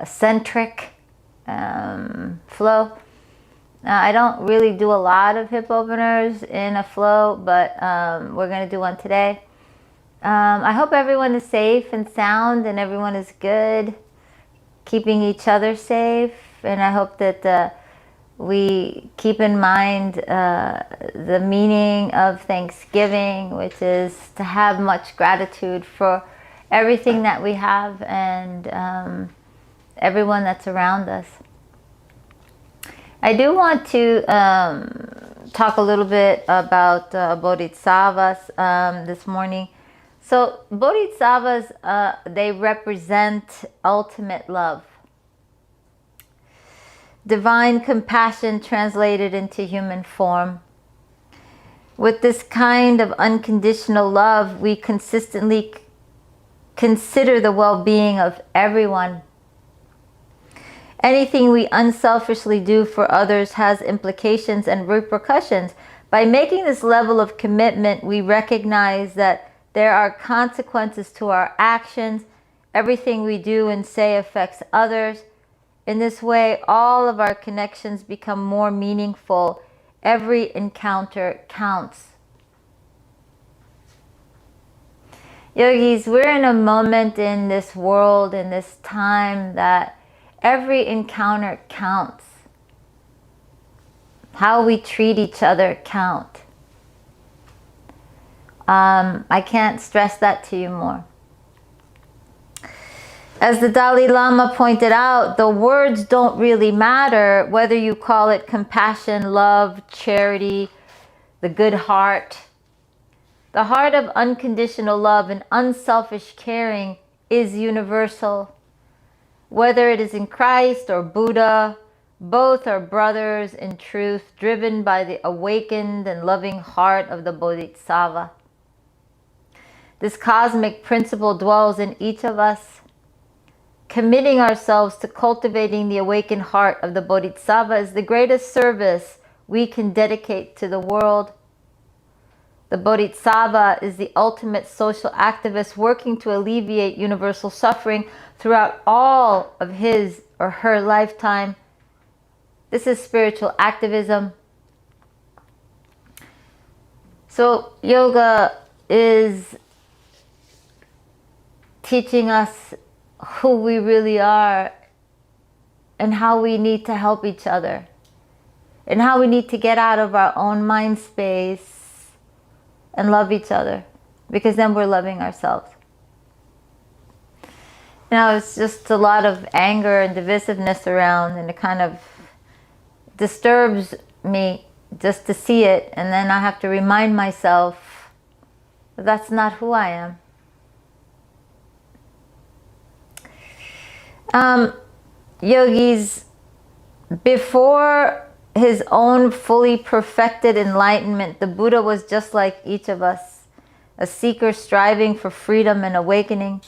centric flow. I don't really do a lot of hip openers in a flow, but we're going to do one today. I hope everyone is safe and sound and everyone is good, keeping each other safe. And I hope that we keep in mind the meaning of Thanksgiving, which is to have much gratitude for everything that we have and everyone that's around us. I do want to talk a little bit about bodhisattvas this morning. So bodhisattvas, they represent ultimate love. Divine compassion translated into human form. With this kind of unconditional love, we consistently consider the well-being of everyone. Anything we unselfishly do for others has implications and repercussions. By making this level of commitment, we recognize that there are consequences to our actions. Everything we do and say affects others. In this way, all of our connections become more meaningful. Every encounter counts. Yogis, we're in a moment in this world, in this time, that every encounter counts. How we treat each other count. I can't stress that to you more. As the Dalai Lama pointed out, the words don't really matter, whether you call it compassion, love, charity, the good heart. The heart of unconditional love and unselfish caring is universal. Whether it is in Christ or Buddha, both are brothers in truth, driven by the awakened and loving heart of the Bodhisattva. This cosmic principle dwells in each of us. Committing ourselves to cultivating the awakened heart of the Bodhisattva is the greatest service we can dedicate to the world. The Bodhisattva is the ultimate social activist working to alleviate universal suffering throughout all of his or her lifetime. This is spiritual activism. So yoga is teaching us who we really are and how we need to help each other and how we need to get out of our own mind space and love each other, because then we're loving ourselves. Now, it's just a lot of anger and divisiveness around, and it kind of disturbs me just to see it, and then I have to remind myself that that's not who I am. Yogis, before his own fully perfected enlightenment, the Buddha was just like each of us, a seeker striving for freedom and awakening.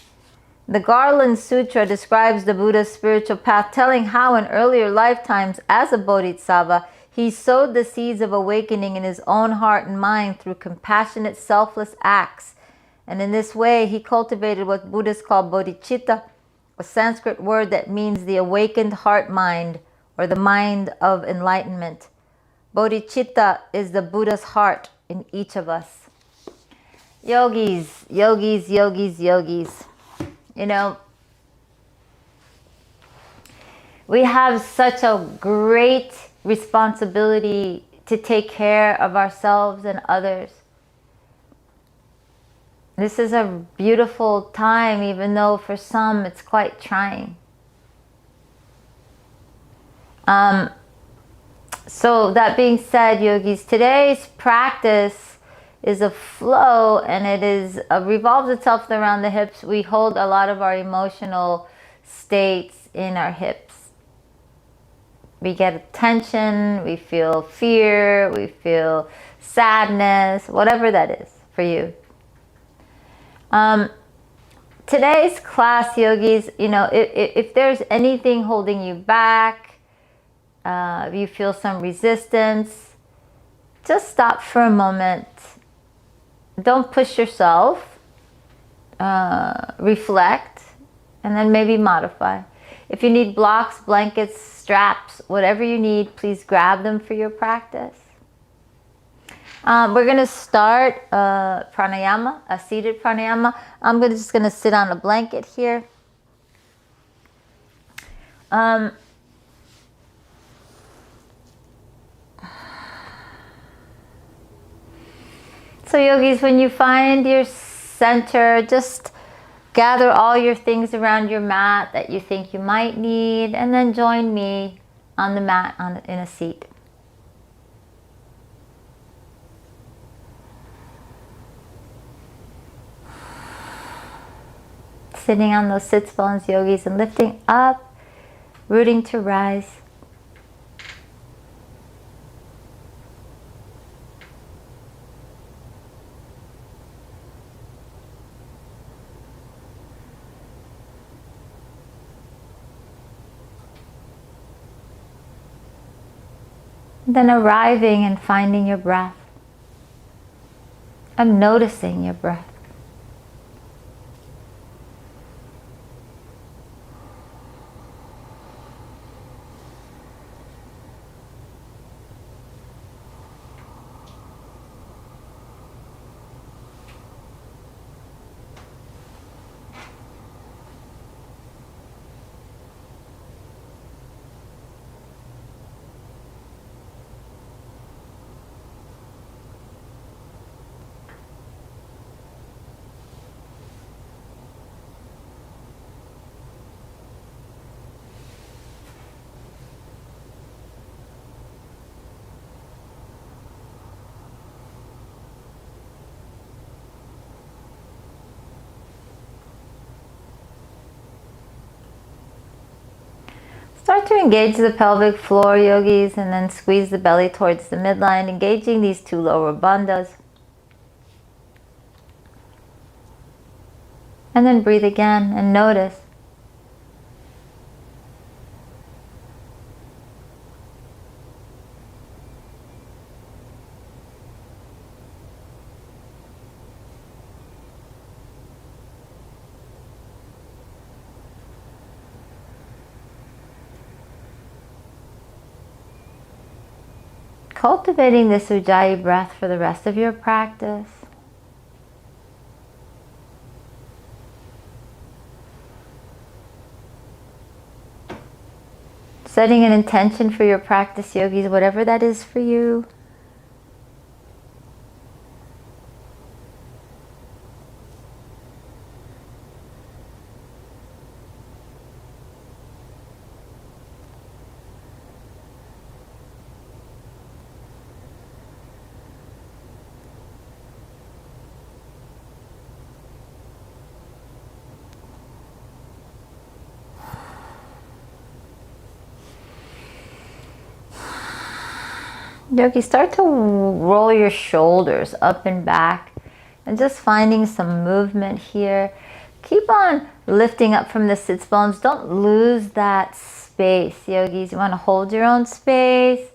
The Garland Sutra describes the Buddha's spiritual path, telling how in earlier lifetimes as a bodhisattva, he sowed the seeds of awakening in his own heart and mind through compassionate, selfless acts. And in this way, he cultivated what Buddhists call bodhicitta, a Sanskrit word that means the awakened heart-mind, or the mind of enlightenment. Bodhicitta is the Buddha's heart in each of us. Yogis, yogis, yogis, yogis. You know, we have such a great responsibility to take care of ourselves and others. This is a beautiful time, even though for some it's quite trying. So that being said, yogis, today's practice is a flow, and it is revolves itself around the hips. We hold a lot of our emotional states in our hips. We get tension, we feel fear, we feel sadness, whatever that is for you. Today's class, yogis, you know, if there's anything holding you back, if you feel some resistance, just stop for a moment. Don't push yourself. Reflect, and then maybe modify. If you need blocks, blankets, straps, whatever you need, please grab them for your practice. We're going to start pranayama, a seated pranayama. I'm just going to sit on a blanket here. So yogis, when you find your center, just gather all your things around your mat that you think you might need, and then join me on the mat in a seat. Sitting on those sits bones, yogis, and lifting up, rooting to rise. Then arriving and finding your breath and noticing your breath. Start to engage the pelvic floor, yogis, and then squeeze the belly towards the midline, engaging these two lower bandhas. And then breathe again and notice. Cultivating this Ujjayi breath for the rest of your practice. Setting an intention for your practice, yogis, whatever that is for you. Yogi, start to roll your shoulders up and back and just finding some movement here. Keep on lifting up from the sits bones. Don't lose that space, yogis. You want to hold your own space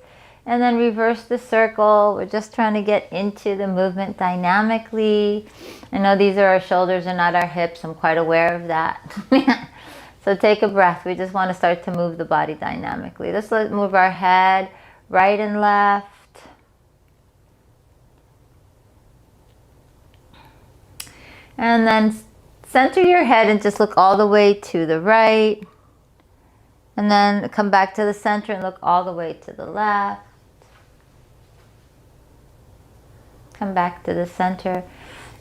and then reverse the circle. We're just trying to get into the movement dynamically. I know these are our shoulders and not our hips. I'm quite aware of that. So take a breath. We just want to start to move the body dynamically. Let's move our head right and left. And then center your head and just look all the way to the right. And then come back to the center and look all the way to the left. Come back to the center.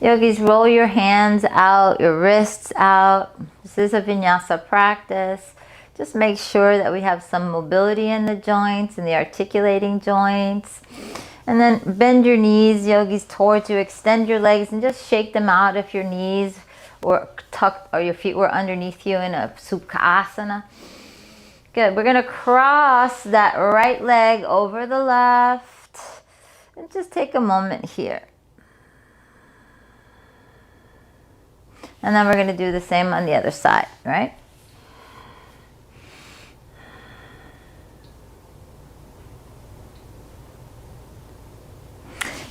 Yogis, roll your hands out, your wrists out. This is a vinyasa practice. Just make sure that we have some mobility in the joints and the articulating joints. And then bend your knees, yogis, towards you. Extend your legs and just shake them out if your knees were tucked or your feet were underneath you in a Sukhasana. Good. We're going to cross that right leg over the left. And just take a moment here. And then we're going to do the same on the other side, right?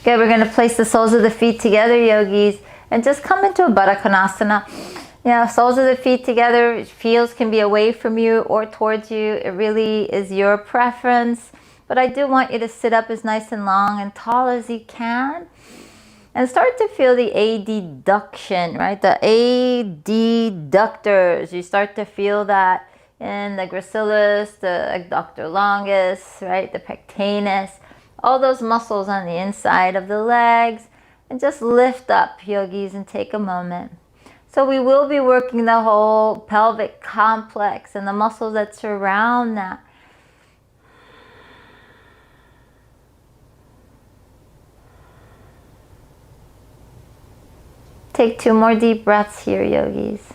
Okay, we're going to place the soles of the feet together, yogis, and just come into a Baddha Konasana. Soles of the feet together, feels can be away from you or towards you. It really is your preference. But I do want you to sit up as nice and long and tall as you can. And start to feel the adduction, right? The adductors. You start to feel that in the gracilis, the adductor longus, right? The pectanus. All those muscles on the inside of the legs. And just lift up, yogis, and take a moment. So we will be working the whole pelvic complex and the muscles that surround that. Take 2 more deep breaths here, yogis.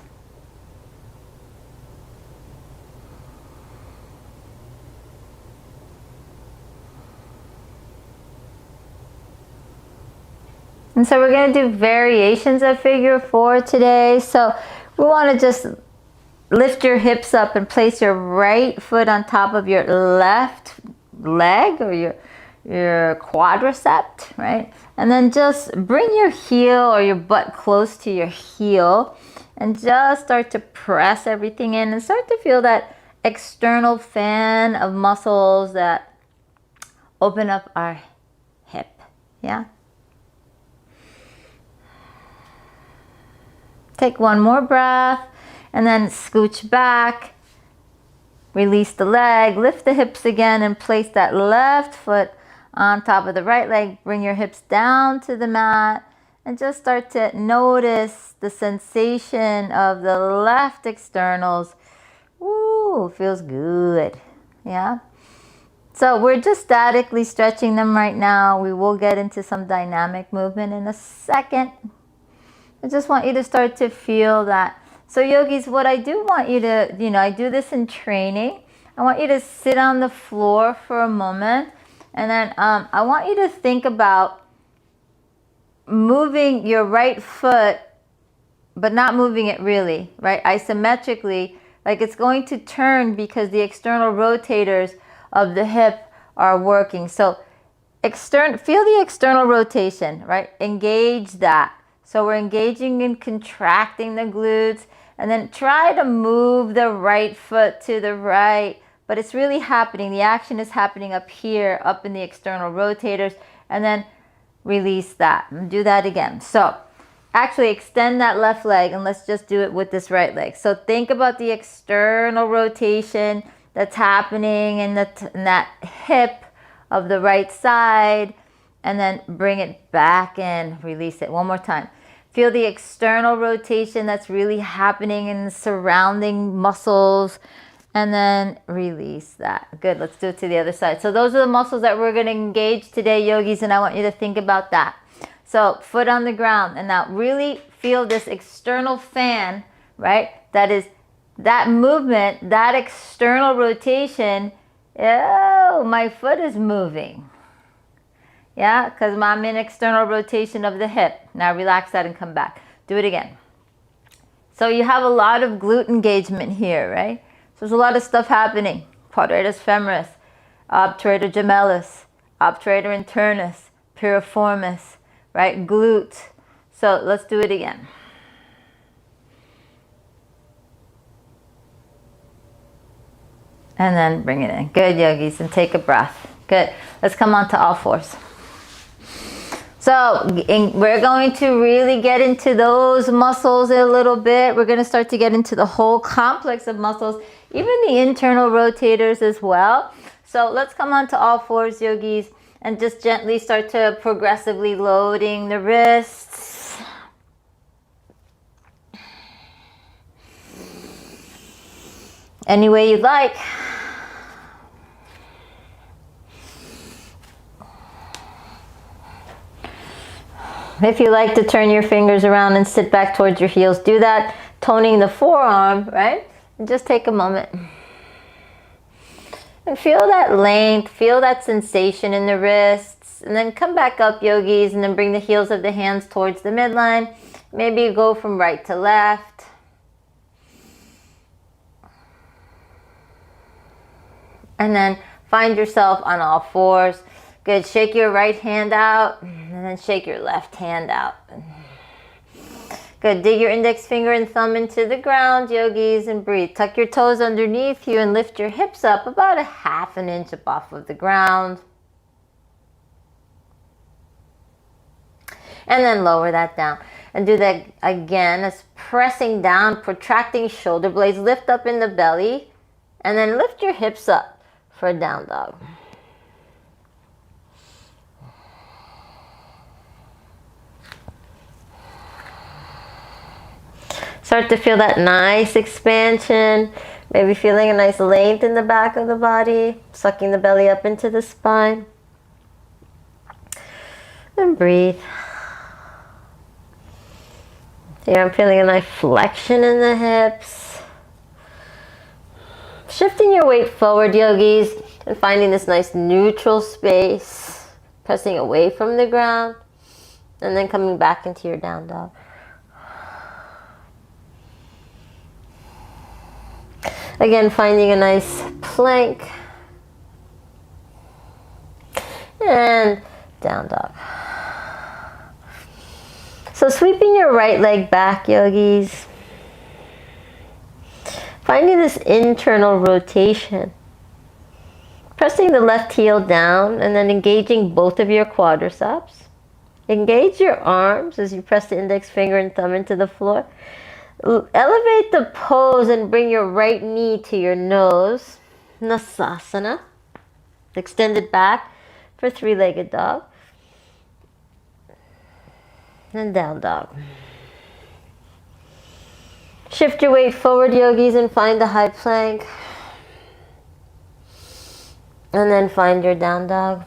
And so we're going to do variations of figure 4 today. So we want to just lift your hips up and place your right foot on top of your left leg or your quadriceps, right? And then just bring your heel or your butt close to your heel and just start to press everything in and start to feel that external fan of muscles that open up our hip, yeah? Take 1 more breath and then scooch back, release the leg, lift the hips again and place that left foot on top of the right leg. Bring your hips down to the mat and just start to notice the sensation of the left externals. Ooh, feels good, yeah? So we're just statically stretching them right now. We will get into some dynamic movement in a second. I just want you to start to feel that. So yogis, what I do want you to, I do this in training. I want you to sit on the floor for a moment. And then I want you to think about moving your right foot, but not moving it really, right? Isometrically, like it's going to turn because the external rotators of the hip are working. So feel the external rotation, right? Engage that. So we're engaging and contracting the glutes, and then try to move the right foot to the right, but it's really happening. The action is happening up here, up in the external rotators, and then release that. And do that again. So actually extend that left leg, and let's just do it with this right leg. So think about the external rotation that's happening in that hip of the right side, and then bring it back in, release it. One more time. Feel the external rotation that's really happening in the surrounding muscles, and then release that. Good, let's do it to the other side. So those are the muscles that we're gonna engage today, yogis, and I want you to think about that. So foot on the ground, and now really feel this external fan, right? That is that movement, that external rotation. Oh, my foot is moving. Yeah, because I'm in external rotation of the hip. Now relax that and come back. Do it again. So you have a lot of glute engagement here, right? So there's a lot of stuff happening. Quadratus femoris, obturator gemellus, obturator internus, piriformis, right? Glute. So let's do it again. And then bring it in. Good, yogis, and take a breath. Good. Let's come on to all fours. So we're going to really get into those muscles a little bit. We're going to start to get into the whole complex of muscles, even the internal rotators as well. So let's come on to all fours, yogis, and just gently start to progressively loading the wrists. Any way you'd like. If you like to turn your fingers around and sit back towards your heels, do that, toning the forearm, right? And just take a moment. And feel that length, feel that sensation in the wrists, and then come back up, yogis, and then bring the heels of the hands towards the midline. Maybe you go from right to left. And then find yourself on all fours. Good, shake your right hand out, and then shake your left hand out. Good. Dig your index finger and thumb into the ground, yogis, and breathe. Tuck your toes underneath you and lift your hips up about a half an inch up off of the ground. And then lower that down. And do that again as pressing down, protracting shoulder blades, lift up in the belly, and then lift your hips up for a down dog. Start to feel that nice expansion, maybe feeling a nice length in the back of the body, sucking the belly up into the spine. And breathe. Here I'm feeling a nice flexion in the hips. Shifting your weight forward, yogis, and finding this nice neutral space, pressing away from the ground, and then coming back into your down dog. Again, finding a nice plank. And down dog. So sweeping your right leg back, yogis. Finding this internal rotation. Pressing the left heel down and then engaging both of your quadriceps. Engage your arms as you press the index finger and thumb into the floor. Elevate the pose and bring your right knee to your nose. Nasasana. Extend it back for three-legged dog. And down dog. Shift your weight forward, yogis, and find the high plank. And then find your down dog.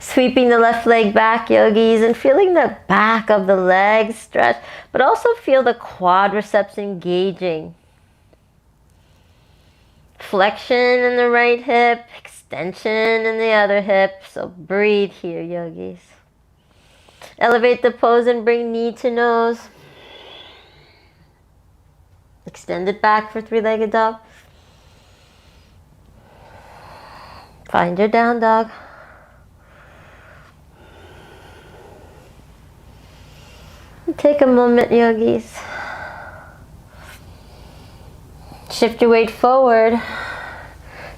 Sweeping the left leg back, yogis, and feeling the back of the leg stretch, but also feel the quadriceps engaging. Flexion in the right hip, extension in the other hip. So breathe here, yogis. Elevate the pose and bring knee to nose. Extend it back for three-legged dog. Find your down dog. Take a moment, yogis. Shift your weight forward.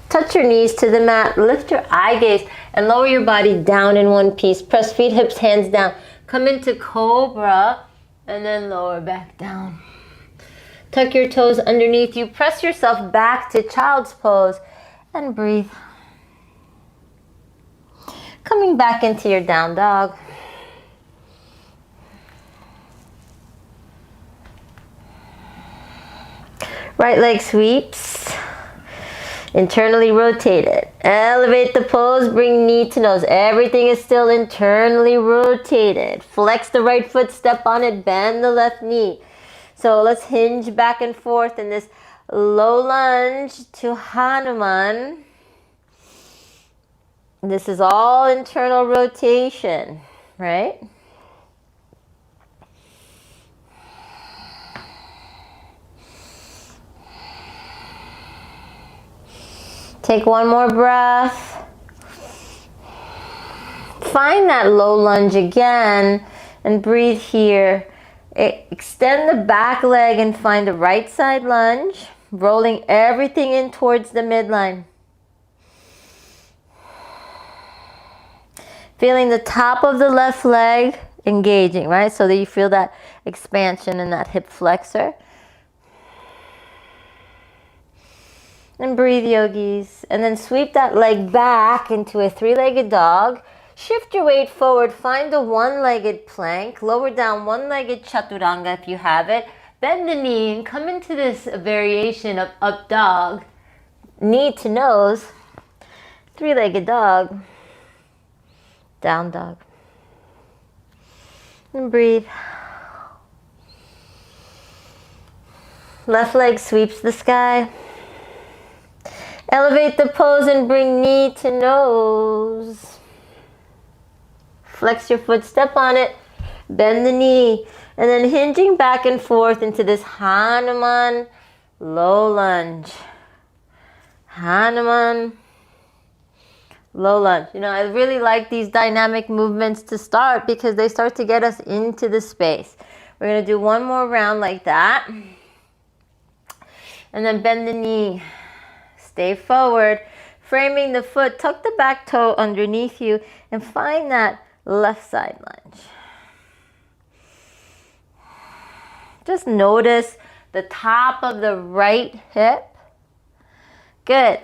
Touch your knees to the mat. Lift your eye gaze and lower your body down in one piece. Press feet, hips, hands down. Come into cobra and then lower back down. Tuck your toes underneath you. Press yourself back to child's pose and breathe. Coming back into your down dog. Right leg sweeps. Internally rotated. Elevate the pose, bring knee to nose. Everything is still internally rotated. Flex the right foot, step on it, bend the left knee. So let's hinge back and forth in this low lunge to Hanuman. This is all internal rotation, right? Take one more breath. Find that low lunge again and breathe here. Extend the back leg and find the right side lunge, rolling everything in towards the midline. Feeling the top of the left leg engaging, right? So that you feel that expansion in that hip flexor. And breathe, yogis. And then sweep that leg back into a three-legged dog. Shift your weight forward. Find the one-legged plank. Lower down one-legged chaturanga if you have it. Bend the knee and come into this variation of up dog. Knee to nose. Three-legged dog. Down dog. And breathe. Left leg sweeps the sky. Elevate the pose and bring knee to nose. Flex your foot, step on it, bend the knee, and then hinging back and forth into this Hanuman low lunge. Hanuman Low lunge. You know, I really like these dynamic movements to start because they start to get us into the space. We're going to do one more round like that. And then bend the knee. Stay forward. Framing the foot. Tuck the back toe underneath you and find that left side lunge. Just notice the top of the right hip. Good.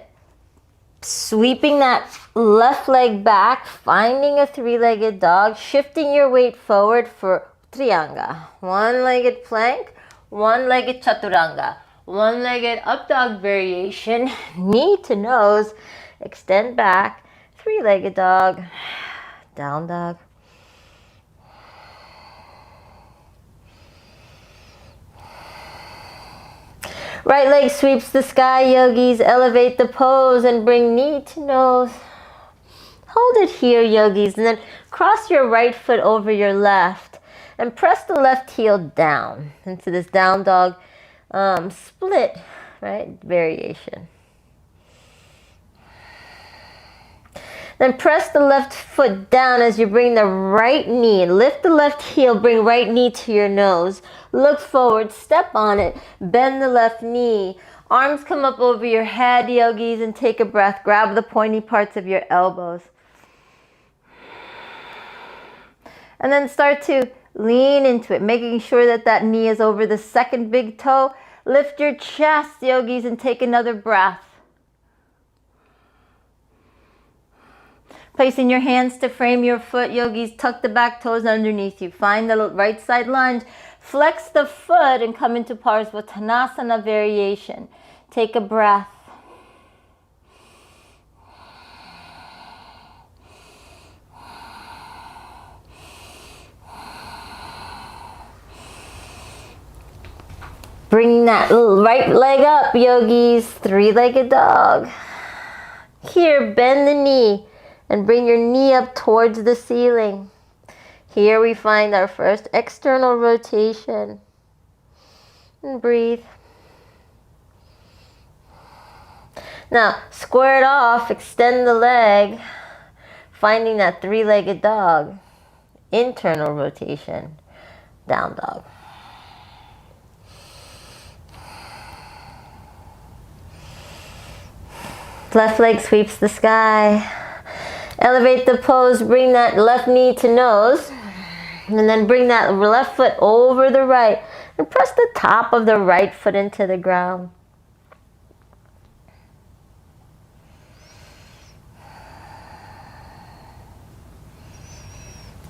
Sweeping that left leg back, finding a three-legged dog, shifting your weight forward for trianga. One-legged plank, one-legged chaturanga, one-legged up dog variation, knee to nose, extend back, three-legged dog, down dog. Right leg sweeps the sky, yogis. Elevate the pose and bring knee to nose. Hold it here, yogis. And then cross your right foot over your left. And press the left heel down into this down dog split, right? Variation. Then press the left foot down as you bring the right knee. Lift the left heel, bring right knee to your nose. Look forward, step on it, bend the left knee. Arms come up over your head, yogis, and take a breath. Grab the pointy parts of your elbows. And then start to lean into it, making sure that that knee is over the second big toe. Lift your chest, yogis, and take another breath. Placing your hands to frame your foot, yogis, tuck the back toes underneath you. Find the right side lunge. Flex the foot and come into Parsvottanasana variation. Take a breath. Bring that right leg up, yogis. Three-legged dog. Here, bend the knee and bring your knee up towards the ceiling. Here we find our first external rotation. And breathe. Now, square it off, extend the leg, finding that three-legged dog. Internal rotation, down dog. Left leg sweeps the sky. Elevate the pose, bring that left knee to nose. And then bring that left foot over the right. And press the top of the right foot into the ground.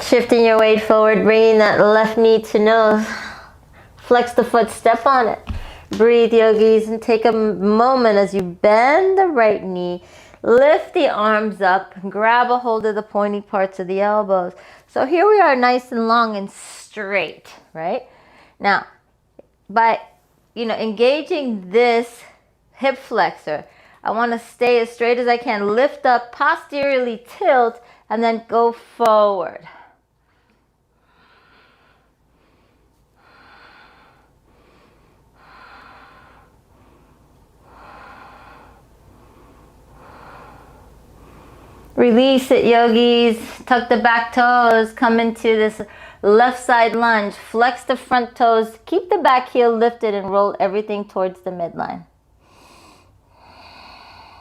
Shifting your weight forward, bringing that left knee to nose. Flex the foot, step on it. Breathe, yogis, and take a moment as you bend the right knee. Lift the arms up and grab a hold of the pointy parts of the elbows. So here we are, nice and long and straight, right? Now, by engaging this hip flexor, I want to stay as straight as I can. Lift up, posteriorly tilt, and then go forward. Release it, yogis. Tuck the back toes. Come into this left side lunge. Flex the front toes. Keep the back heel lifted and roll everything towards the midline.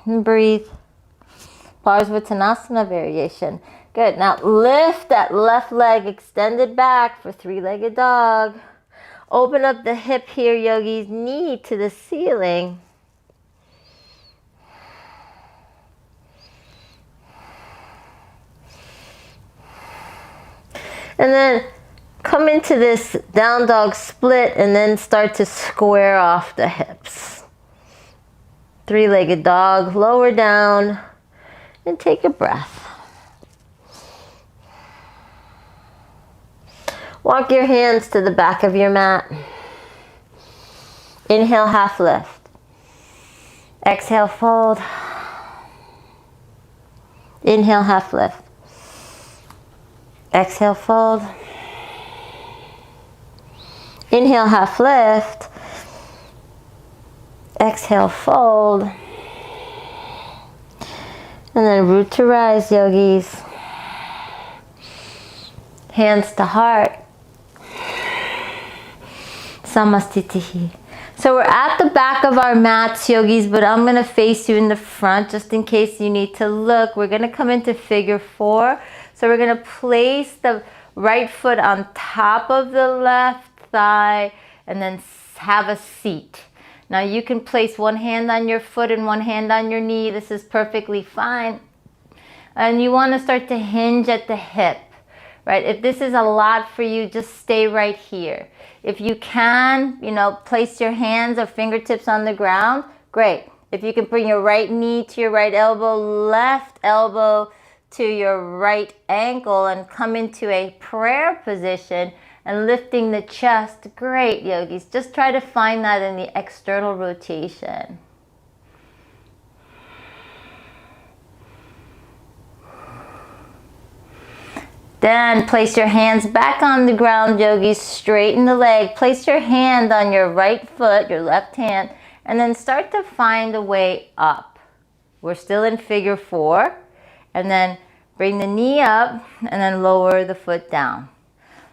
And breathe. Parsvottanasana variation. Good. Now lift that left leg extended back for three-legged dog. Open up the hip here, yogis. Knee to the ceiling. And then come into this down dog split and then start to square off the hips. Three-legged dog, lower down, and take a breath. Walk your hands to the back of your mat. Inhale, half lift. Exhale, fold. Inhale, half lift. Exhale, fold. Inhale, half lift. Exhale, fold. And then root to rise, yogis. Hands to heart. Samastitihi. So we're at the back of our mats, yogis, but I'm going to face you in the front just in case you need to look. We're going to come into figure 4. So we're going to place the right foot on top of the left thigh and then have a seat. Now you can place one hand on your foot and one hand on your knee. This is perfectly fine. And you want to start to hinge at the hip, right? If this is a lot for you, just stay right here. If you can, place your hands or fingertips on the ground, great. If you can bring your right knee to your right elbow, left elbow to your right ankle and come into a prayer position and lifting the chest, great, yogis. Just try to find that in the external rotation. Then place your hands back on the ground, yogis. Straighten the leg. Place your hand on your right foot, your left hand, and then start to find a way up. We're still in figure 4. And then bring the knee up and then lower the foot down.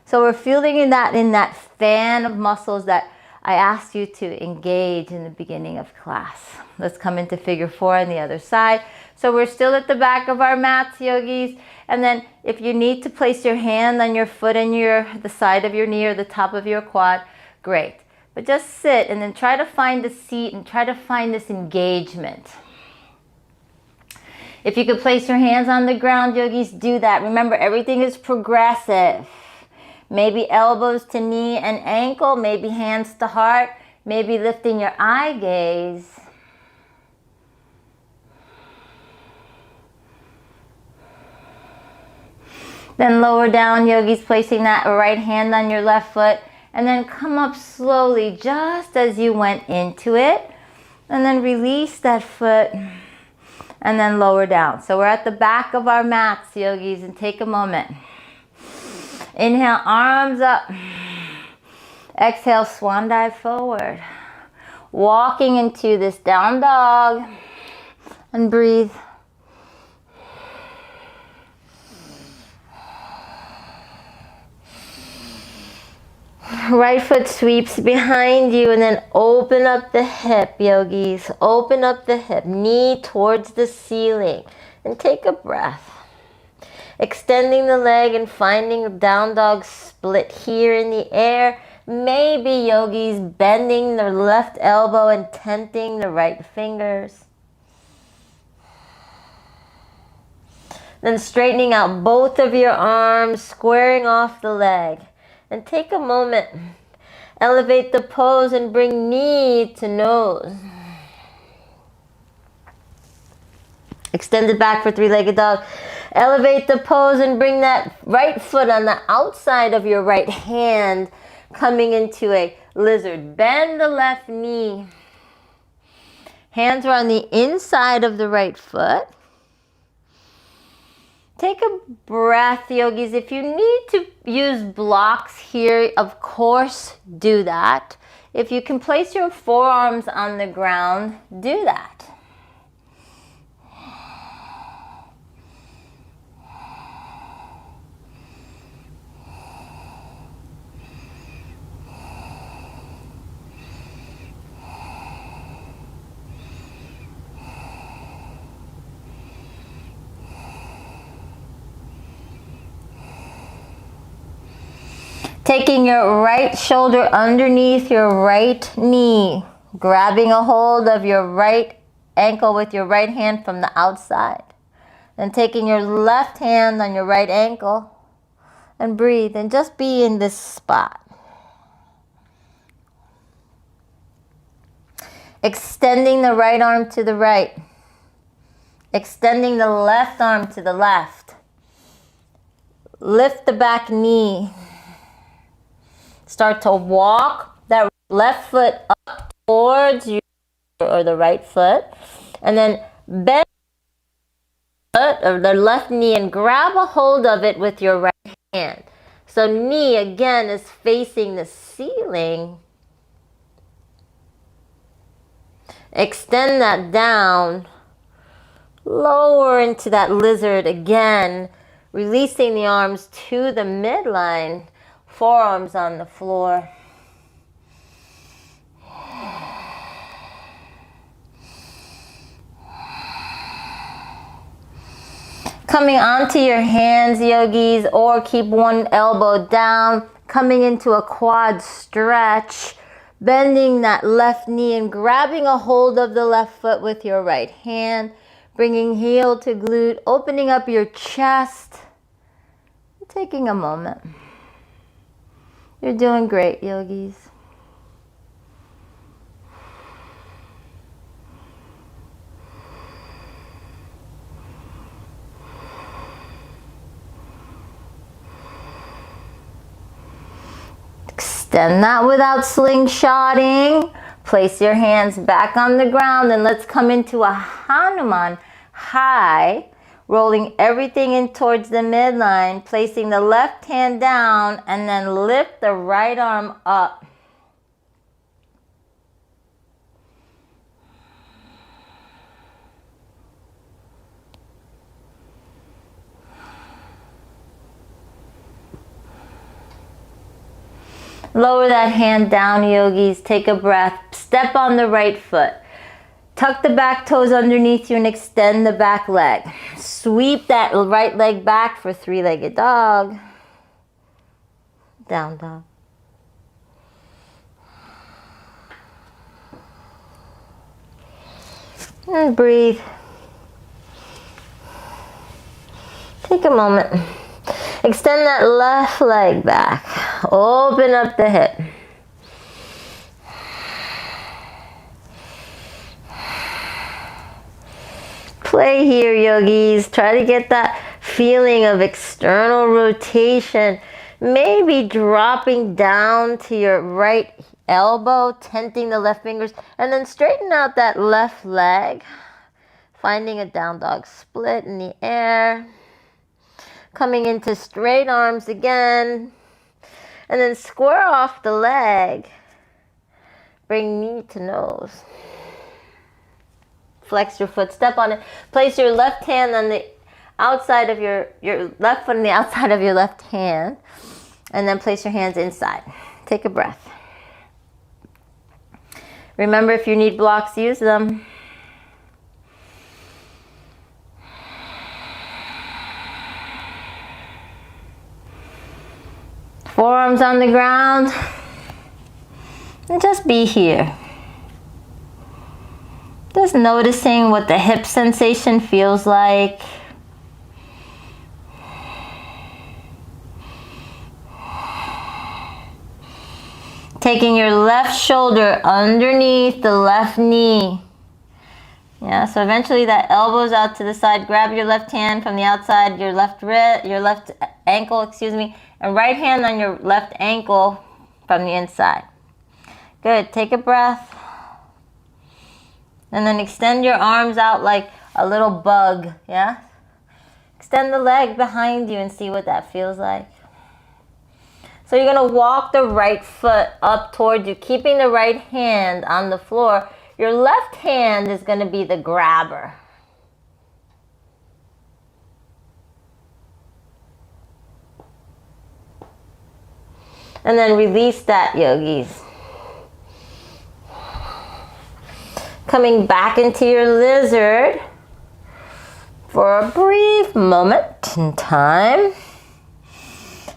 So we're feeling that in that fan of muscles that I asked you to engage in the beginning of class. Let's come into figure 4 on the other side. So we're still at the back of our mats, yogis. And then if you need to place your hand on your foot and the side of your knee or the top of your quad, great. But just sit and then try to find a seat and try to find this engagement. If you could place your hands on the ground, yogis, do that. Remember, everything is progressive. Maybe elbows to knee and ankle, maybe hands to heart, maybe lifting your eye gaze. Then lower down, yogis, placing that right hand on your left foot. And then come up slowly, just as you went into it. And then release that foot. And then lower down. So we're at the back of our mats, yogis, and take a moment. Inhale, arms up. Exhale, swan dive forward. Walking into this down dog. And breathe. Right foot sweeps behind you and then open up the hip, yogis. Open up the hip, knee towards the ceiling. And take a breath. Extending the leg and finding a down dog split here in the air. Maybe, yogis, bending the left elbow and tenting the right fingers. Then straightening out both of your arms, squaring off the leg. And take a moment. Elevate the pose and bring knee to nose. Extend it back for three-legged dog. Elevate the pose and bring that right foot on the outside of your right hand, coming into a lizard. Bend the left knee. Hands are on the inside of the right foot. Take a breath, yogis. If you need to use blocks here, of course, do that. If you can place your forearms on the ground, do that. Taking your right shoulder underneath your right knee, grabbing a hold of your right ankle with your right hand from the outside. Then taking your left hand on your right ankle and breathe and just be in this spot. Extending the right arm to the right. Extending the left arm to the left. Lift the back knee. Start to walk that left foot up towards you or the right foot. And then bend the foot or the left knee and grab a hold of it with your right hand. So knee again is facing the ceiling. Extend that down. Lower into that lizard again, releasing the arms to the midline, forearms on the floor. Coming onto your hands, yogis, or keep one elbow down, coming into a quad stretch, bending that left knee and grabbing a hold of the left foot with your right hand, bringing heel to glute, opening up your chest, taking a moment. You're doing great, yogis. Extend that without slingshotting. Place your hands back on the ground and let's come into a Hanuman high, rolling everything in towards the midline, placing the left hand down and then lift the right arm up. Lower that hand down, yogis. Take a breath. Step on the right foot. Tuck the back toes underneath you and extend the back leg. Sweep that right leg back for three-legged dog. Down dog. And breathe. Take a moment. Extend that left leg back. Open up the hip. Play here, yogis. Try to get that feeling of external rotation. Maybe dropping down to your right elbow, tenting the left fingers, and then straighten out that left leg. Finding a down dog split in the air. Coming into straight arms again. And then square off the leg. Bring knee to nose. Flex your foot, step on it. Place your left hand on the outside of your left foot on the outside of your left hand. And then place your hands inside. Take a breath. Remember, if you need blocks, use them. Forearms on the ground. And just be here. Just noticing what the hip sensation feels like. Taking your left shoulder underneath the left knee. Yeah, so eventually that elbow's out to the side. Grab your left hand from the outside, your left wrist, your left ankle, and right hand on your left ankle from the inside. Good, take a breath. And then extend your arms out like a little bug, yeah? Extend the leg behind you and see what that feels like. So you're gonna walk the right foot up towards you, keeping the right hand on the floor. Your left hand is gonna be the grabber. And then release that, yogis. Coming back into your lizard for a brief moment in time.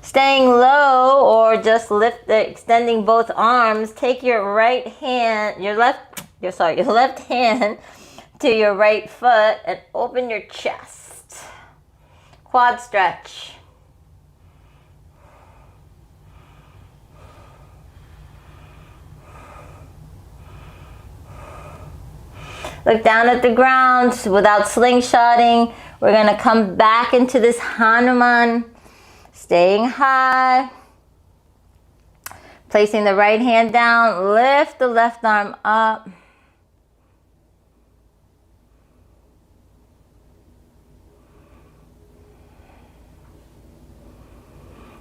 Staying low or just extending both arms. Take your right hand, your left hand to your right foot and open your chest. Quad stretch. Look down at the ground without slingshotting. We're gonna come back into this Hanuman, staying high. Placing the right hand down, lift the left arm up.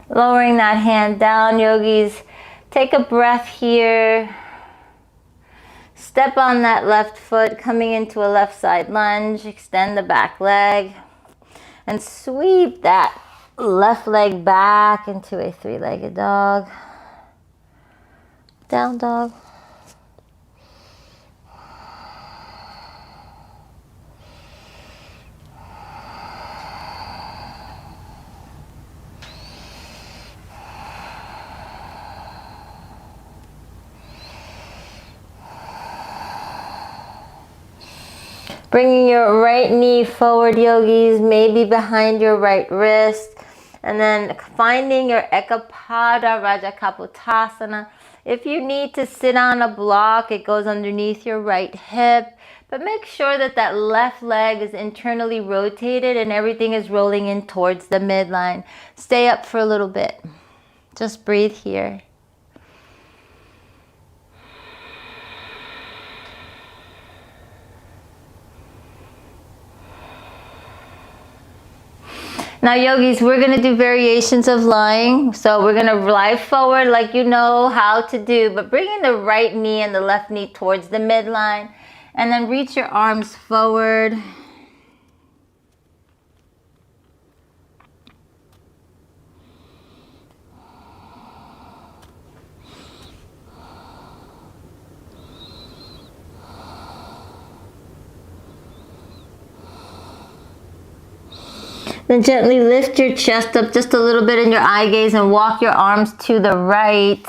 Lowering that hand down, yogis. Take a breath here. Step on that left foot, coming into a left side lunge. Extend the back leg and sweep that left leg back into a three-legged dog. Down dog. Bringing your right knee forward, yogis, maybe behind your right wrist. And then finding your Ekapada Rajakapotasana. If you need to sit on a block, it goes underneath your right hip. But make sure that that left leg is internally rotated and everything is rolling in towards the midline. Stay up for a little bit. Just breathe here. Now, yogis, we're going to do variations of lying. So we're going to lie forward like you know how to do, but bringing the right knee and the left knee towards the midline. And then reach your arms forward. Then gently lift your chest up just a little bit in your eye gaze and walk your arms to the right.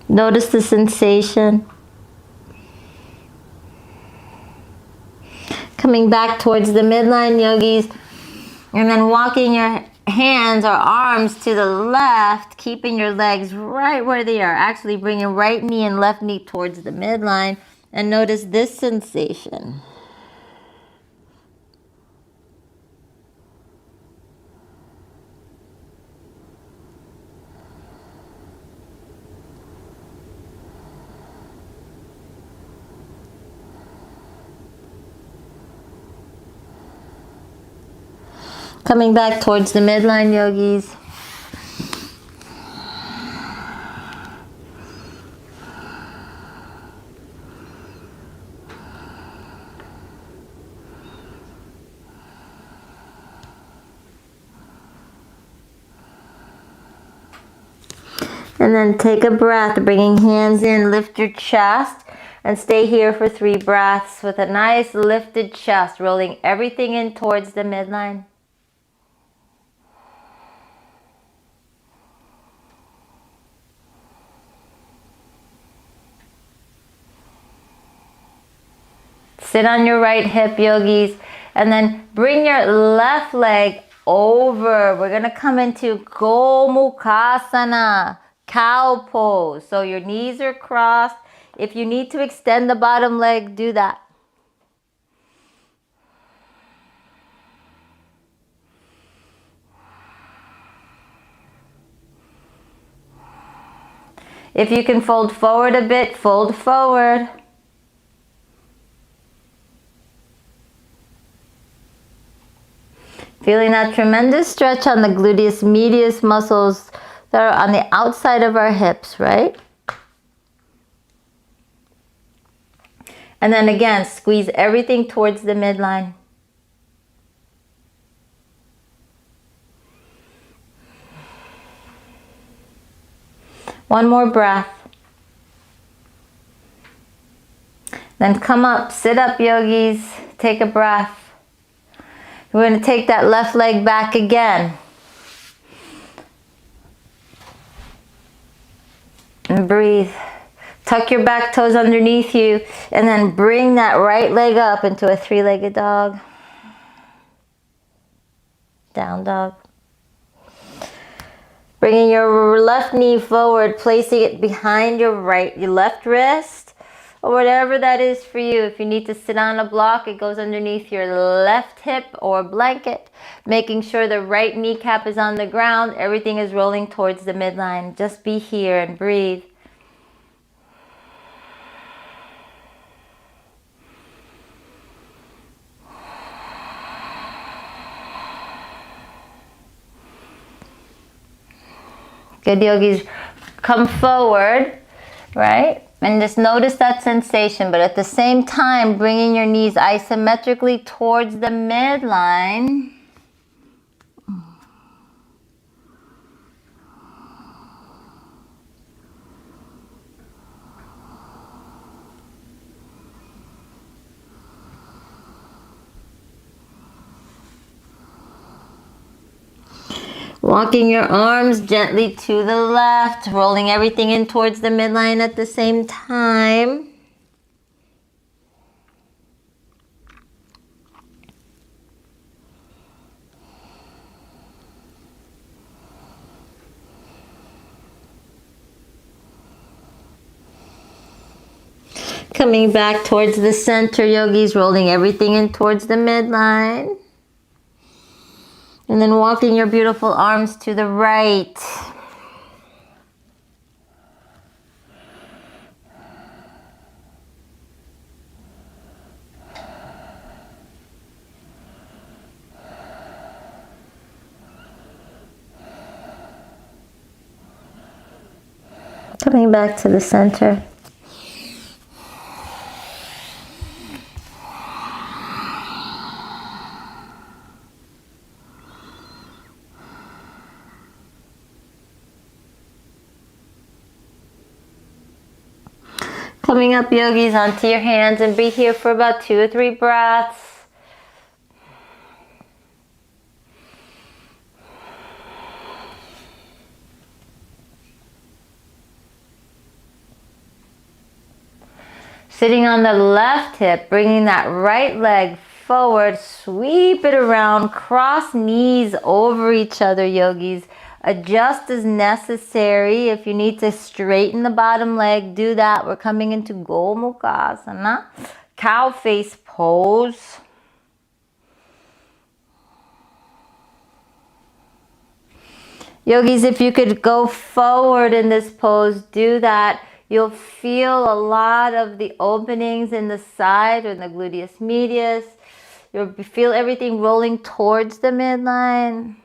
Notice the sensation. Coming back towards the midline, yogis. And then walking your hands or arms to the left, keeping your legs right where they are. Actually bringing right knee and left knee towards the midline. And notice this sensation. Coming back towards the midline, yogis. And then take a breath, bringing hands in, lift your chest, and stay here for 3 breaths with a nice lifted chest, rolling everything in towards the midline. Sit on your right hip, yogis, and then bring your left leg over. We're going to come into Gomukhasana, cow pose. So your knees are crossed. If you need to extend the bottom leg, do that. If you can fold forward a bit, fold forward. Feeling that tremendous stretch on the gluteus medius muscles that are on the outside of our hips, right? And then again, squeeze everything towards the midline. One more breath. Then come up, sit up, yogis, take a breath. We're going to take that left leg back again. And breathe. Tuck your back toes underneath you and then bring that right leg up into a 3-legged dog. Down dog. Bringing your left knee forward, placing it behind your left wrist. Or whatever that is for you. If you need to sit on a block, it goes underneath your left hip or blanket. Making sure the right kneecap is on the ground. Everything is rolling towards the midline. Just be here and breathe. Good, yogis. Come forward, right? And just notice that sensation, but at the same time, bringing your knees isometrically towards the midline. Walking your arms gently to the left, rolling everything in towards the midline at the same time. Coming back towards the center, yogis, rolling everything in towards the midline. And then walking your beautiful arms to the right. Coming back to the center. Coming up, yogis, onto your hands and be here for about 2 or 3 breaths. Sitting on the left hip, bringing that right leg forward, sweep it around, cross knees over each other, yogis. Adjust as necessary. If you need to straighten the bottom leg, do that. We're coming into Gomukhasana, cow face pose. Yogis, if you could go forward in this pose, do that. You'll feel a lot of the openings in the side or in the gluteus medius. You'll feel everything rolling towards the midline.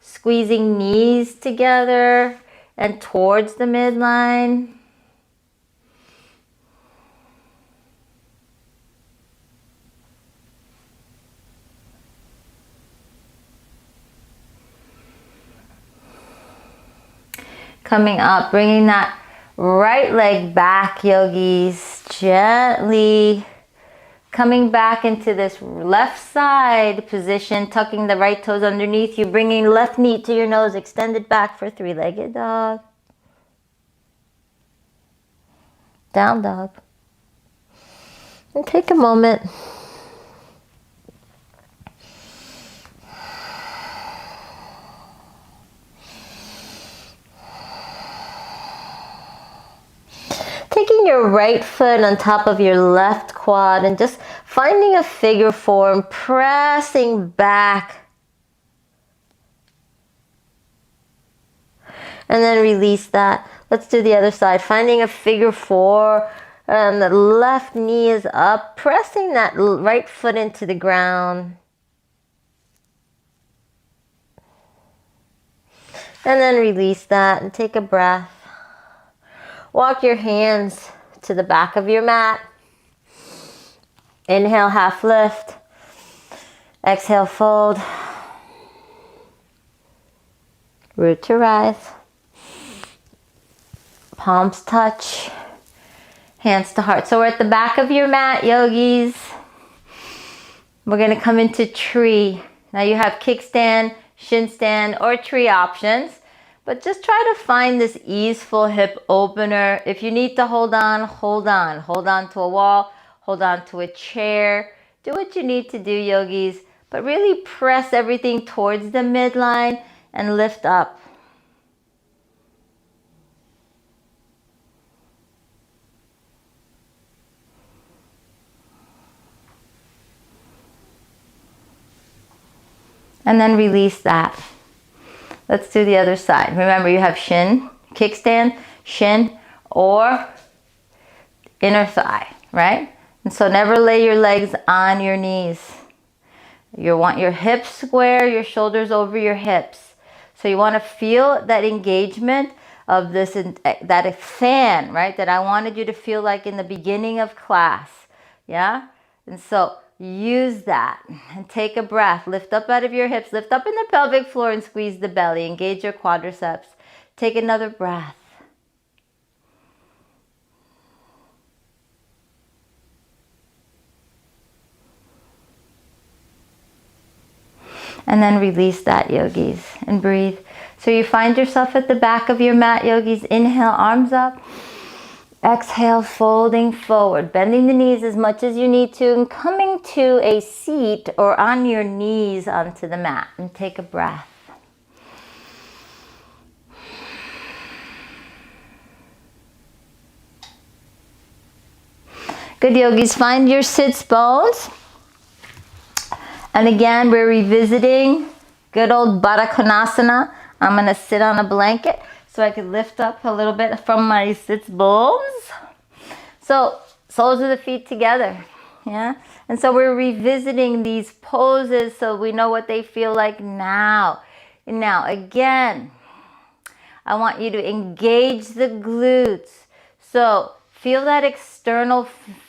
Squeezing knees together and towards the midline. Coming up, bringing that right leg back, yogis, gently coming back into this left side position, tucking the right toes underneath you, bringing left knee to your nose, extended back for 3-legged dog. Down dog. And take a moment. Taking your right foot on top of your left quad and just finding a figure form, pressing back. And then release that. Let's do the other side. Finding a figure 4, and the left knee is up, pressing that right foot into the ground. And then release that and take a breath. Walk your hands to the back of your mat. Inhale, half lift. Exhale, fold. Root to rise. Palms touch. Hands to heart. So we're at the back of your mat, yogis. We're going to come into tree. Now you have kickstand, shin stand, or tree options. But just try to find this easeful hip opener. If you need to hold on, hold on. Hold on to a wall, hold on to a chair. Do what you need to do, yogis. But really press everything towards the midline and lift up. And then release that. Let's do the other side. Remember, you have shin, kickstand, shin, or inner thigh, right? And so never lay your legs on your knees. You want your hips square, your shoulders over your hips. So you want to feel that engagement of this, that fan, right? That I wanted you to feel like in the beginning of class. Yeah? And so use that and take a breath. Lift up out of your hips, lift up in the pelvic floor and squeeze the belly. Engage your quadriceps. Take another breath. And then release that, yogis, and breathe. So you find yourself at the back of your mat, yogis. Inhale, arms up. Exhale, folding forward, bending the knees as much as you need to, and coming to a seat or on your knees onto the mat. And take a breath. Good, yogis. Find your sits bones. And again, we're revisiting good old Baddha Konasana. I'm going to sit on a blanket so I can lift up a little bit from my sits bones. So, soles of the feet together. Yeah? And so we're revisiting these poses so we know what they feel like now. And now, again, I want you to engage the glutes. So, feel that external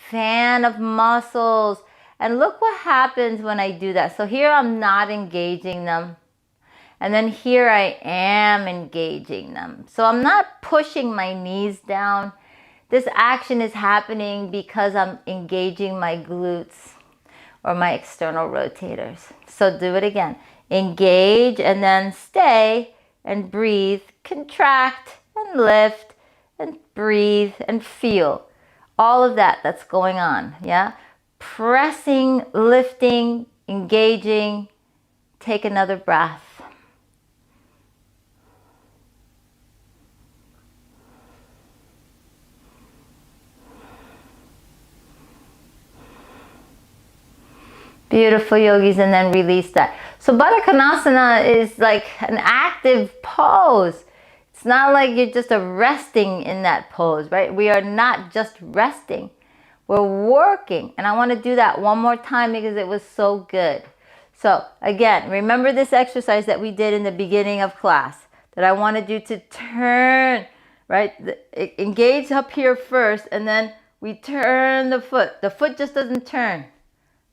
fan of muscles. And look what happens when I do that. So here I'm not engaging them. And then here I am engaging them. So I'm not pushing my knees down. This action is happening because I'm engaging my glutes or my external rotators. So do it again. Engage and then stay and breathe. Contract and lift and breathe and feel. All of that that's going on. Yeah. Pressing, lifting, engaging. Take another breath. Beautiful, yogis, and then release that. So Baddha Konasana is like an active pose. It's not like you're just resting in that pose, right? We are not just resting. We're working. And I want to do that one more time because it was so good. So again, remember this exercise that we did in the beginning of class that I wanted you to turn, right? Engage up here first and then we turn the foot. The foot just doesn't turn,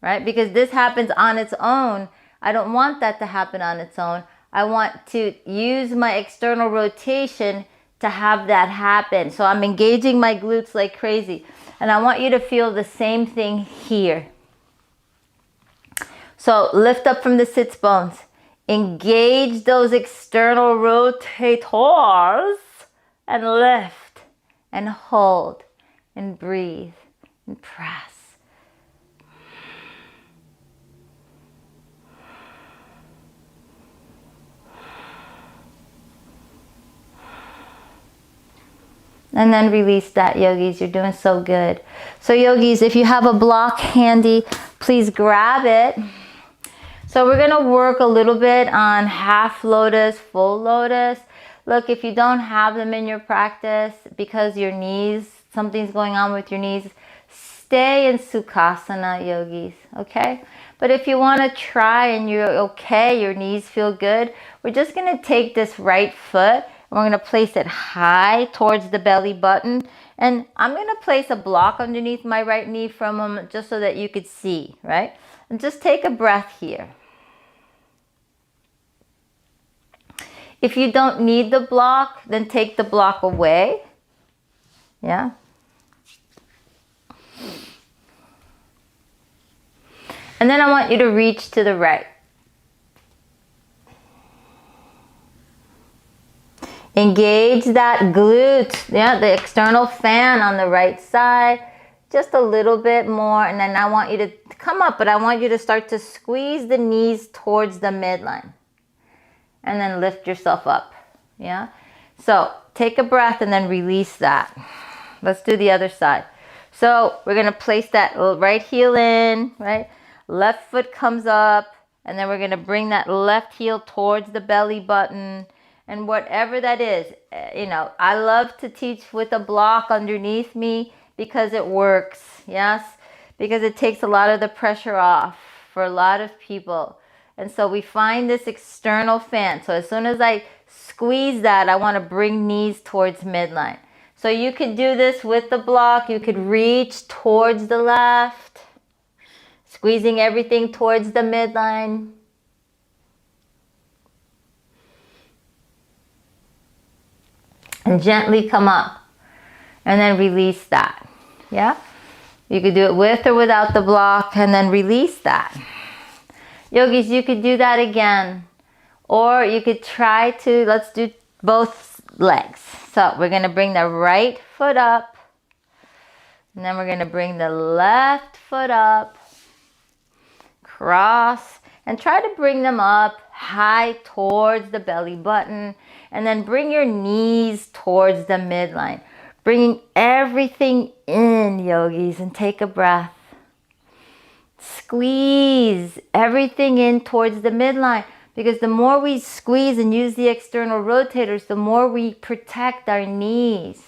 right? Because this happens on its own. I don't want that to happen on its own. I want to use my external rotation to have that happen. So I'm engaging my glutes like crazy. And I want you to feel the same thing here. So lift up from the sits bones. Engage those external rotators and lift and hold and breathe and press. And then release that, yogis. You're doing so good. So yogis, if you have a block handy, please grab it. So we're going to work a little bit on half lotus, full lotus. Look, if you don't have them in your practice because your knees, something's going on with your knees, stay in Sukhasana, yogis, okay? But if you want to try and you're okay, your knees feel good, we're just going to take this right foot. We're going to place it high towards the belly button. And I'm going to place a block underneath my right knee for a moment just so that you could see, right? And just take a breath here. If you don't need the block, then take the block away. Yeah? And then I want you to reach to the right. Engage that glute, yeah, the external fan on the right side, just a little bit more. And then I want you to come up, but I want you to start to squeeze the knees towards the midline. And then lift yourself up, yeah? So take a breath and then release that. Let's do the other side. So we're gonna place that right heel in, right? Left foot comes up, and then we're gonna bring that left heel towards the belly button. And whatever that is, you know, I love to teach with a block underneath me because it works, yes? Because it takes a lot of the pressure off for a lot of people. And so we find this external fan. So as soon as I squeeze that, I want to bring knees towards midline. So you could do this with the block. You could reach towards the left, squeezing everything towards the midline. And gently come up. And then release that. Yeah? You could do it with or without the block, and then release that. Yogis, you could do that again. Or you could try to, let's do both legs. So we're going to bring the right foot up. And then we're going to bring the left foot up. Cross. And try to bring them up high towards the belly button. And then bring your knees towards the midline. Bringing everything in, yogis, and take a breath. Squeeze everything in towards the midline, because the more we squeeze and use the external rotators, the more we protect our knees.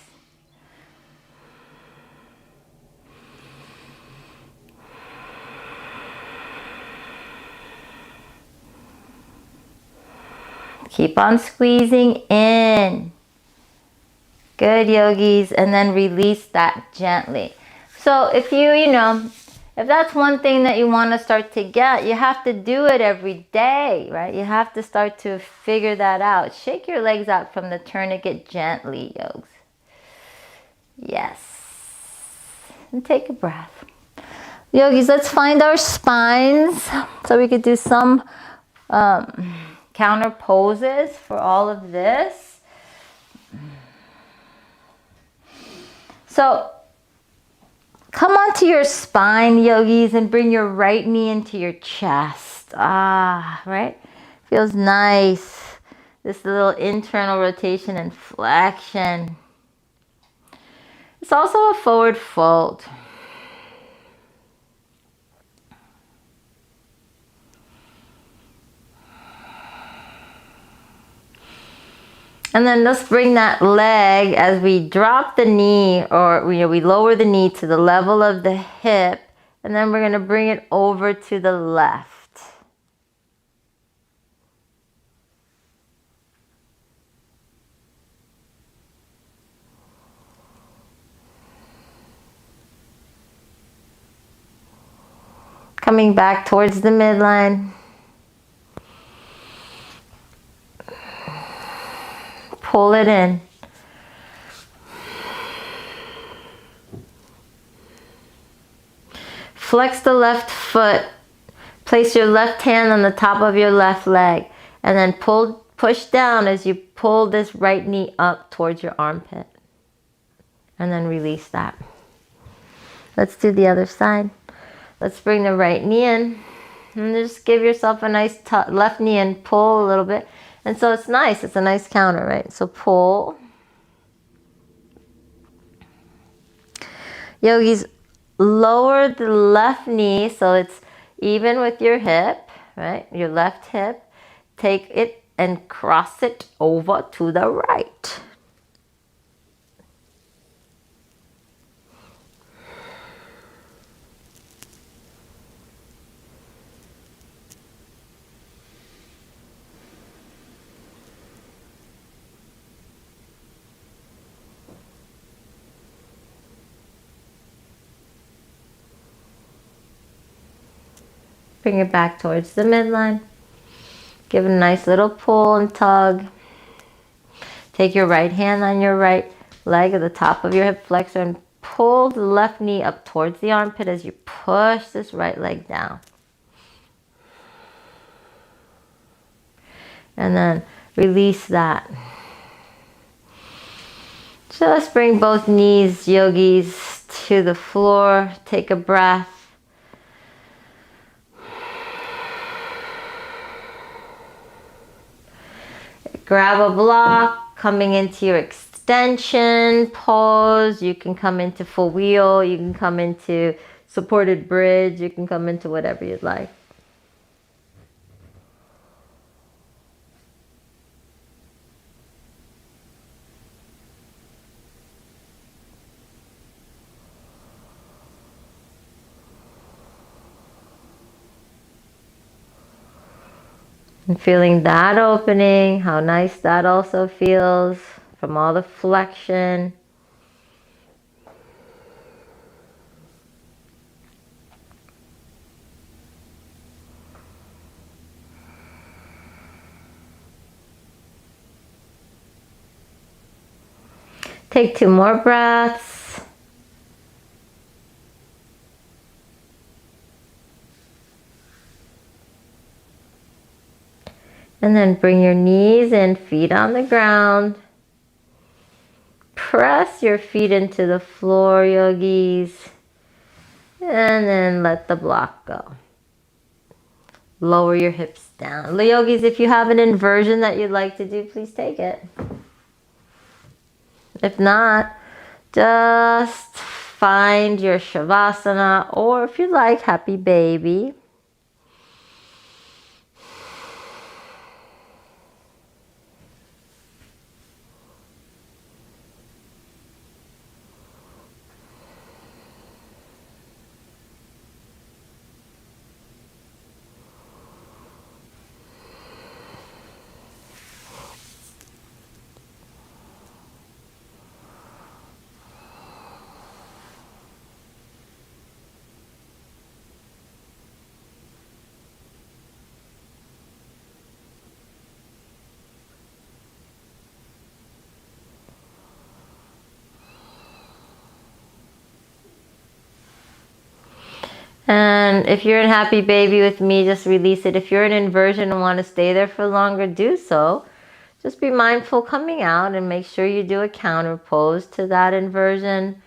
Keep on squeezing in. Good, yogis. And then release that gently. So if if that's one thing that you want to start to get, you have to do it every day, right? You have to start to figure that out. Shake your legs out from the tourniquet gently, yogis. Yes. And take a breath. Yogis, let's find our spines. So we could do some counter poses for all of this. So come onto your spine, yogis, and bring your right knee into your chest. Right? Feels nice. This little internal rotation and flexion. It's also a forward fold. And then let's bring that leg as we drop the knee, or we lower the knee to the level of the hip, and then we're going to bring it over to the left. Coming back towards the midline. Pull it in. Flex the left foot. Place your left hand on the top of your left leg. And then push down as you pull this right knee up towards your armpit. And then release that. Let's do the other side. Let's bring the right knee in. And just give yourself a nice left knee and pull a little bit. And so it's nice. It's a nice counter, right? So pull. Yogis, lower the left knee so it's even with your hip, right? Your left hip. Take it and cross it over to the right. Bring it back towards the midline. Give it a nice little pull and tug. Take your right hand on your right leg at the top of your hip flexor and pull the left knee up towards the armpit as you push this right leg down. And then release that. Just bring both knees, yogis, to the floor. Take a breath. Grab a block, coming into your extension pose. You can come into full wheel. You can come into supported bridge. You can come into whatever you'd like. And feeling that opening, how nice that also feels from all the flexion. Take 2 more breaths. And then bring your knees and feet on the ground. Press your feet into the floor, yogis. And then let the block go. Lower your hips down. Yogis, if you have an inversion that you'd like to do, please take it. If not, just find your Shavasana, or if you like, Happy Baby. And if you're in Happy Baby with me, just release it. If you're in inversion and want to stay there for longer, do so. Just be mindful coming out and make sure you do a counter pose to that inversion.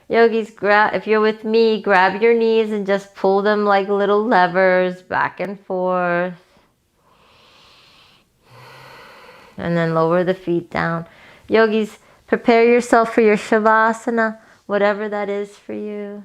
Yogis, if you're with me, grab your knees and just pull them like little levers back and forth. And then lower the feet down. Yogis, prepare yourself for your Shavasana, whatever that is for you.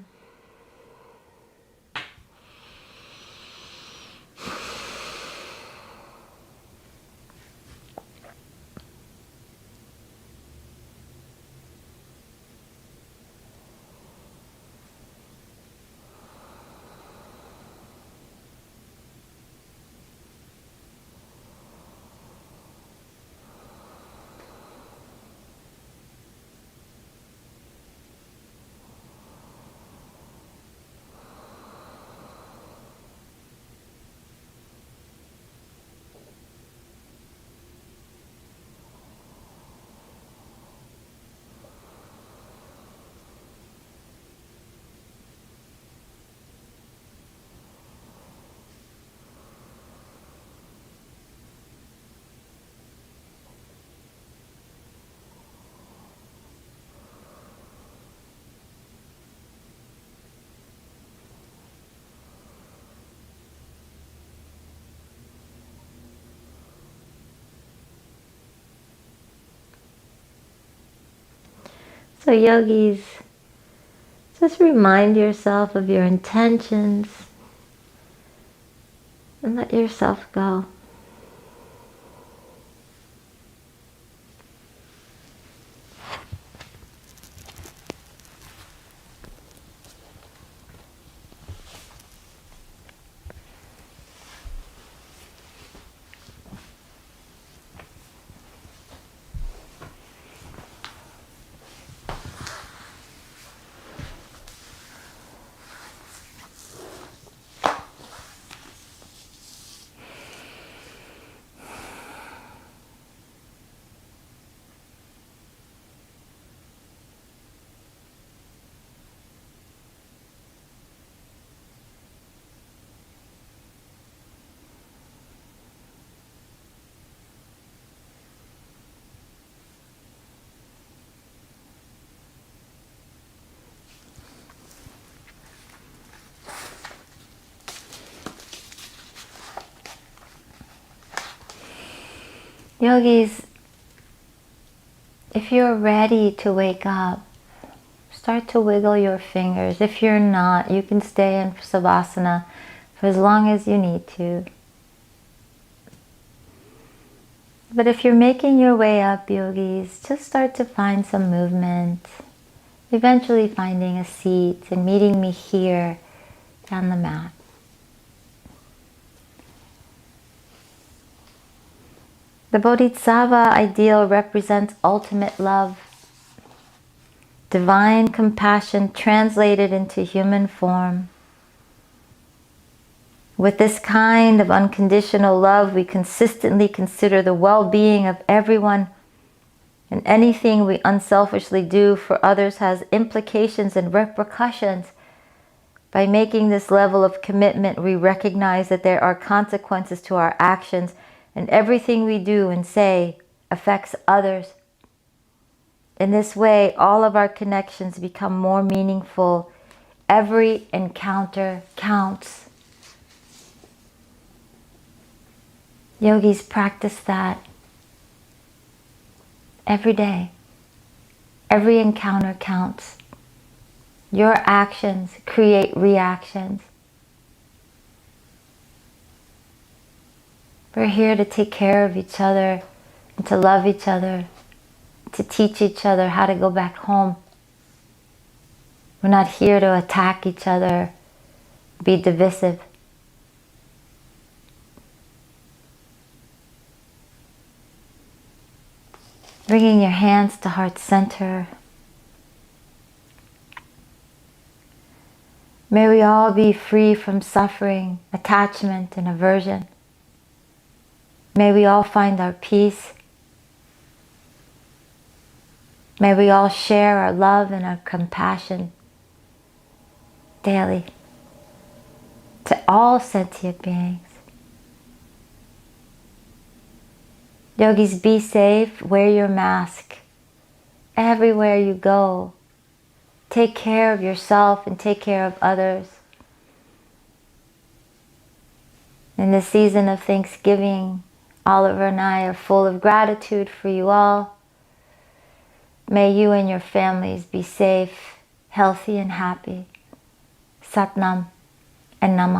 So yogis, just remind yourself of your intentions and let yourself go. Yogis, if you're ready to wake up, start to wiggle your fingers. If you're not, you can stay in Savasana for as long as you need to. But if you're making your way up, yogis, just start to find some movement, eventually finding a seat and meeting me here on the mat. The Bodhisattva ideal represents ultimate love, divine compassion translated into human form. With this kind of unconditional love, we consistently consider the well-being of everyone, and anything we unselfishly do for others has implications and repercussions. By making this level of commitment, we recognize that there are consequences to our actions, and everything we do and say affects others. In this way, all of our connections become more meaningful. Every encounter counts. Yogis practice that every day. Every encounter counts. Your actions create reactions. We're here to take care of each other and to love each other, to teach each other how to go back home. We're not here to attack each other, be divisive. Bringing your hands to heart center. May we all be free from suffering, attachment, and aversion. May we all find our peace. May we all share our love and our compassion daily to all sentient beings. Yogis, be safe, wear your mask everywhere you go. Take care of yourself and take care of others. In the season of Thanksgiving, Oliver and I are full of gratitude for you all. May you and your families be safe, healthy, and happy. Sat Nam and Namaste.